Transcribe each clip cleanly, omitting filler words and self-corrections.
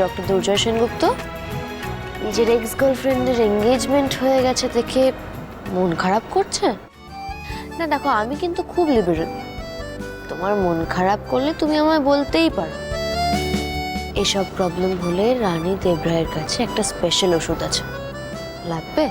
Doctor দুর্জয় সেনগুপ্ত নিজের x গার্লফ্রেন্ডের engagement হয়ে গেছে দেখে মন খারাপ করছে? না দেখো, আমি কিন্তু খুব লিবারেল। তোমার মন খারাপ করলে তুমি আমায় বলতেই পারো। এসব প্রবলেম হলে রানী দেবরায়ের কাছে একটা স্পেশাল ওষুধ আছে, লাগবে?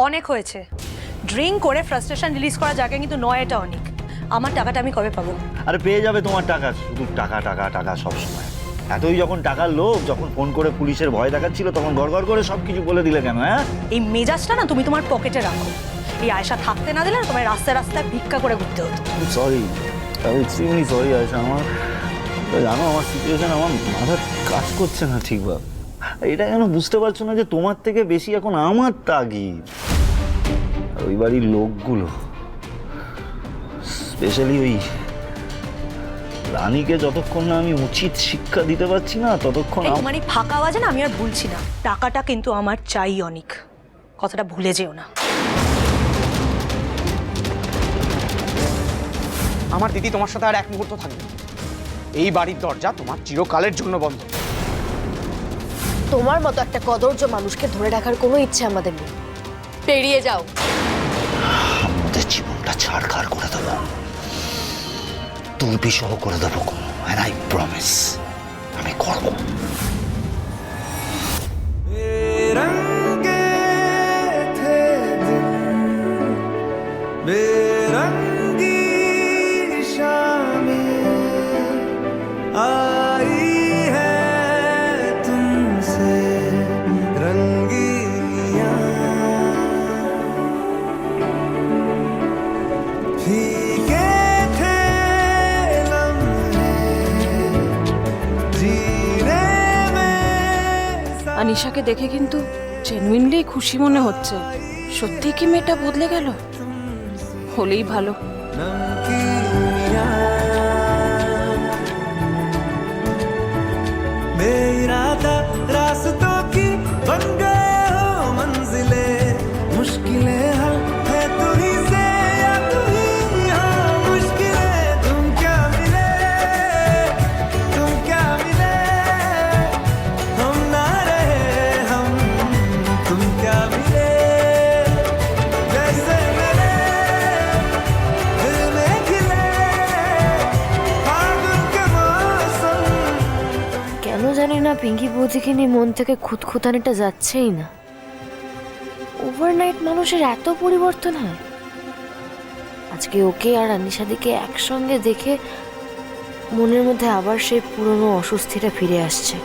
অনেক হয়েছে। ড্রিঙ্ক করে ফ্রাস্ট্রেশন রিলিজ করা জায়গায় কিন্তু নয়, এটা অনেক। আমার টাকাটা আমি কবে পাবো? আরে পেয়ে যাবে তোমার টাকা, শুধু টাকা টাকা টাকা সব সময়। এতই যখন টাকার লোভ, যখন ফোন করে পুলিশের ভয় দেখাচ্ছিল তখন গড়গড় করে সবকিছু বলে দিলে কেন? হ্যাঁ, এই মেজাজটা না তুমি তোমার পকেটে রাখো। এই আয়সা থাকতে না দিলে না তোমার রাস্তায় রাস্তায় ভিক্ষা করে ঘুরতে হতো। সরি, আমি এক্সট্রিমলি সরি আয়শা। আমার জানো আমার সিচুয়েশন, আমার মাথা কাজ করছে না ঠিকভাবে। এটা কেন বুঝতে পারছো না যে তোমার থেকে বেশি এখন আমার তাগিদ ওই বাড়ির লোকগুলো, স্পেশালি ওই রানীকে যতক্ষণ না আমি উচিত শিক্ষা দিতে পারছি না ততক্ষণ। তোমার এই ফাঁকা আওয়াজে না আমি আর বলছি না। টাকাটা কিন্তু আমার চাই অনেক, কথাটা ভুলে যেও না। আমার দিদি তোমার সাথে আর এক মুহূর্ত থাকবে। এই বাড়ির দরজা তোমার চিরকালের জন্য বন্ধ। তোমার মতো একটা কদর্য মানুষকে ধরে রাখার কোনো ইচ্ছে আমাদের নেই, পেরিয়ে যাও। আমাদের জীবনটা ছাড়খাড় করে দেবো, তুলপি সহ করে দেবো, and I promise আমি করবো। আনিশাকে দেখে কিন্তু জেনুইনলি খুশি মনে হচ্ছে। সত্যি কি মেয়েটা বদলে গেল? হলেই ভালো। জানি না, পিঙ্কি বৌদিকে নিয়ে মন থেকে খুঁতখুঁতানিটা যাচ্ছেই না। ওভারনাইট মানুষের এত পরিবর্তন হয়। আজকে ওকে আর আনিশাদিকে একসঙ্গে দেখে মনের মধ্যে আবার সেই পুরনো অস্বস্তিটা ফিরে আসছে।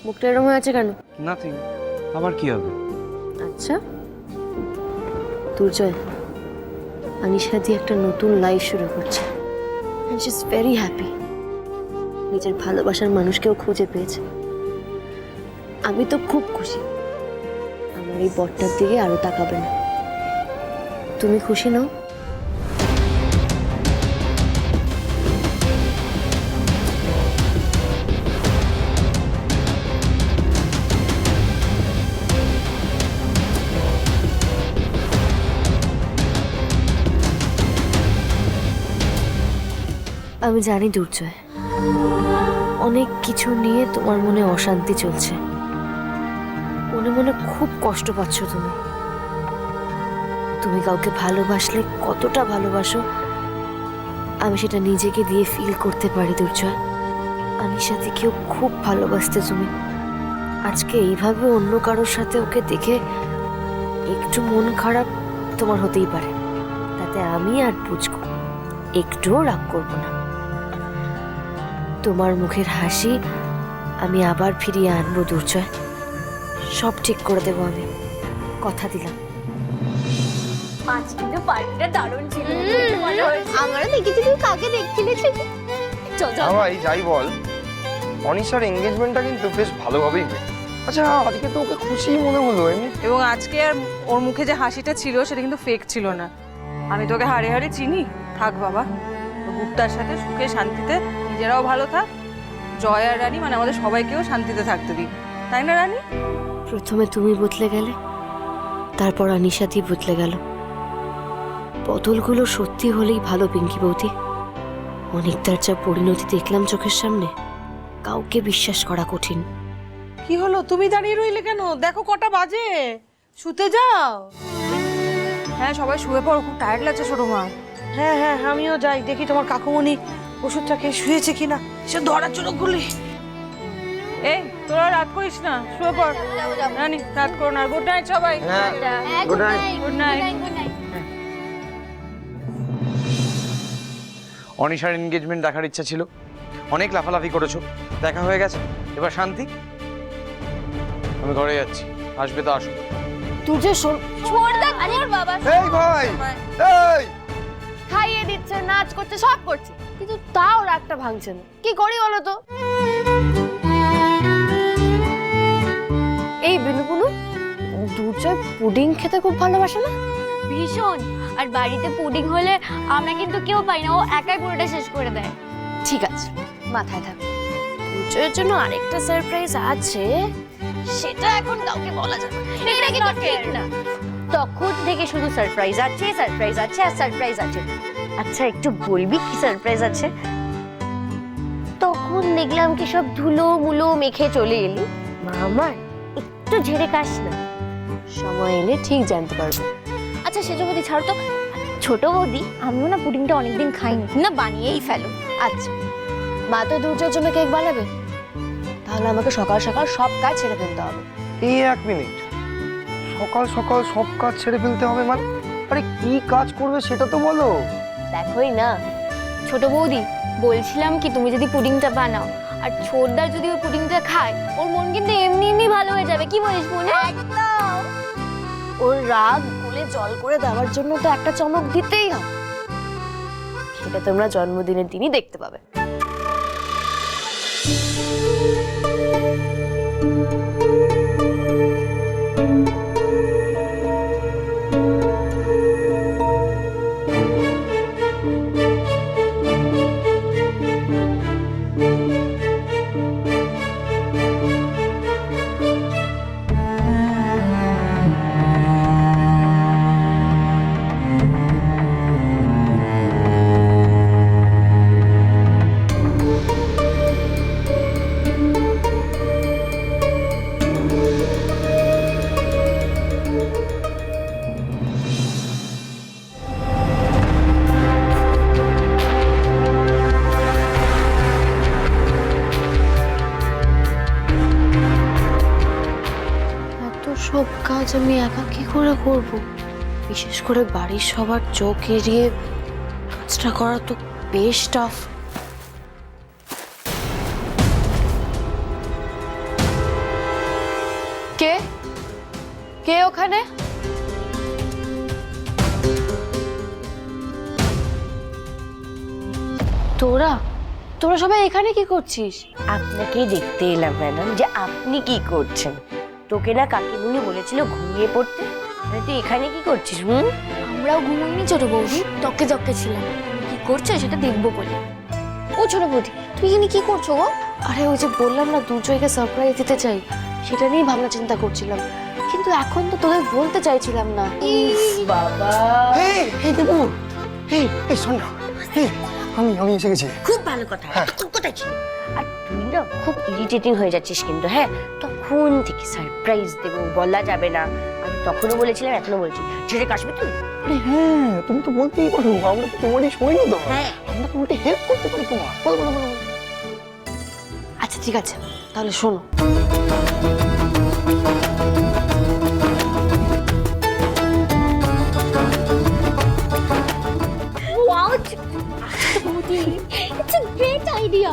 মুখটা এরম হয়ে আছে কেন? নাথিং। আবার কি হবে? আচ্ছা, দুর্জয় আনিশা দিয়ে একটা নতুন লাইফ শুরু করছে, and she is very happy. নিজের ভালোবাসার মানুষকেও খুঁজে পেয়েছে। আমি তো খুব খুশি। আমার এই বরটার দিকে আরো তাকাবে না। তুমি খুশি নও? আমি জানি দুর্জয়, অনেক কিছু নিয়ে তোমার মনে অশান্তি চলছে। মনে মনে খুব কষ্ট পাচ্ছ তুমি। তুমি কাউকে ভালোবাসলে কতটা ভালোবাসো আমি সেটা নিজেকে দিয়ে ফিল করতে পারি দুর্জয়। আনিশাদিকেও খুব ভালোবাসতে তুমি। আজকে এইভাবে অন্য কারোর সাথে ওকে দেখে একটু মন খারাপ তোমার হতেই পারে, তাতে আমি আর বুঝবো, একটুও রাগ করবো না। তোমার মুখের হাসি আমি আবার ফিরিয়ে আনবো দুর্জয়। সব ঠিক করে দেবো আমি, কথা দিলাম। আজ কিন্তু পার্টিটা দারুণ ছিল, মজা হয়েছে। আমারও দেখেছি তুই কাকে দেখছিলে। চল চল। ভাই যাই বল, অনিশার এঙ্গেজমেন্টটা কিন্তু বেশ ভালোভাবেই হয়েছে। আচ্ছা আজকে তো ওকে খুশি মনে হলো এমনি। এবং আজকে আর ওর মুখে যে হাসিটা ছিল সেটা কিন্তু ফেক ছিল না। আমি তোকে হাড়ে হাড়ে চিনি। থাক বাবা, গুপ্তার সাথে সুখে শান্তিতে নিজেরাও ভালো থাক, জয় আর রানী মানে আমাদের সবাইকেও শান্তিতে থাকতে দিই, তাই না রানী? প্রথমে তুমি বদলে গেলে, তারপর আনিশাদি বদলে গেল। বদলগুলো সত্যি হলেই ভালো পিঙ্কি বৌদি। অনেকটার যা পরিণতি দেখলাম চোখের সামনে, কাউকে বিশ্বাস করা কঠিন। কি হলো, তুমি দাঁড়িয়ে রইলে কেন? দেখো কটা বাজে, শুতে যাও। হ্যাঁ সবাই শুয়ে পড়ো, খুব টায়ার্ড লাগছে ছোট মা। হ্যাঁ হ্যাঁ আমিও যাই, দেখি তোমার কাকুমণি ওষুধটা খেয়ে শুয়েছে কিনা, সে ধরার জন্য গুলি। এই তোরা রাত করিস না, শুয়ে পড়। রানী রাত করো না। গুড নাইট সবাই। Good night. Good night. অনিশার এনগেজমেন্ট দেখার ইচ্ছা ছিল, অনেক লাফালাফি করেছো, দেখা হয়ে গেছে, এবার শান্তি। আমি ঘরে যাচ্ছি, আসবে তো আসো। দুর্জয় শোন, ছোড়দা আরে বাবা, এই ভাই, এই খাইয়ে দিচ্ছে, নাচ করছে, সব করছে, কিন্তু তাও রাগটা ভাঙছে না। কি করি বলো তো? এই বিনুপুনু, দুর্জয় পুডিং খেতে খুব ভালোবাসে না? ভীষণ। আর বাড়িতে পুডিং হলে আমরা কিন্তু কেউ পাই না, ও একাই পুরোটা শেষ করে দেয়। ঠিক আছে, মাথায় থাক। দুর্জয়ের জন্য আরেকটা সারপ্রাইজ আছে, সেটা এখন কাউকে বলা যাবে না। এটা কিন্তু ঠিক না। তখন থেকে শুধু সারপ্রাইজ আছে, সারপ্রাইজ আছে আর সারপ্রাইজ আছে। আচ্ছা একটু বলবি কি সারপ্রাইজ আছে? তখন দেখলাম কি সব ধুলো মুলো মেখে চলে এলি। মামার একটু ঝেড়ে কাশ না, সময় এলে ঠিক জানতে পারবে। আচ্ছা সেজো বৌদি ছাড়ো তো। ছোট বৌদি, আমিও না পুডিংটা অনেকদিন খাইনি, না বানিয়েই ফেলো। আচ্ছা, মা তো দুর্জয়ের জন্য কেক বানাবে, তাহলে আমাকে সকাল সকাল সব কাজ ছেড়ে ফেলতে হবে। এই এক মিনিট, সকাল সকাল সব কাজ ছেড়ে ফেলতে হবে মানে? আরে কি কাজ করবে সেটা তো বলো। দেখোই না। ছোট বৌদি বলছিলাম কি, তুমি যদি পুডিংটা বানাও আর ছোটদা যদি ওই পুডিংটা খায়, ওর মন কিন্তু এমনি এমনি ভালো হয়ে যাবে। কি বলিস বোন? একদম। ওর রাগ গলে জল করে দেওয়ার জন্য তো একটা চমক দিতেই হবে, সেটা তোমরা জন্মদিনের দিনই দেখতে পাবে। সব কাজ আমি একা কি করে করব? বিশেষ করে বাড়ির সবার চোখ এড়িয়ে কাজটা করা তো বেশ টাফ। কে কে ওখানে? তোরা তোরা সবাই এখানে কি করছিস? আপনাকেই দেখতে এলাম ম্যাডাম, যে আপনি কি করছেন। তোকে না কাকিমুনি বলেছিল ঘুমিয়ে পড়তে, আরে তুই এখানে কি করছিস? আমরাও ঘুমাইনি ছোট বৌদি, তককে তককে ছিলাম কি করছো সেটা দেখবো বলে। ও ছোট বৌদি, তুই এখানে কি করছো গো? আরে ওই যে বললাম না দুজয়কে সারপ্রাইজ দিতে চাই, সেটা নিয়েই ভাবনা চিন্তা করছিলাম, কিন্তু এখন তো তোদের বলতে চাইছিলাম না। বাবা, এই দেবু, এই শোন না, আমি এসে গেছি। খুব ভালো কথা। তুই কোথায় ছিলি? আর তুই না খুব ইরিটেটিং হয়ে যাচ্ছিস কিন্তু। হ্যাঁ, তখন থেকে সারপ্রাইজ দেবো বলা যাবে না, আমি তখনও বলেছিলাম, এখনো বলছি, ছেড়ে কাশবি তুই। আরে হ্যাঁ, তুমি তো বলতেই পারো, আমরা তো তোমারই সৈন্য তো। হ্যাঁ। আমরা তো উল্টে হেল্প করতে পারি তোমার। বলো বলো বলো। আচ্ছা ঠিক আছে, তাহলে শোনো। Wow, বৌদি, it's a great idea.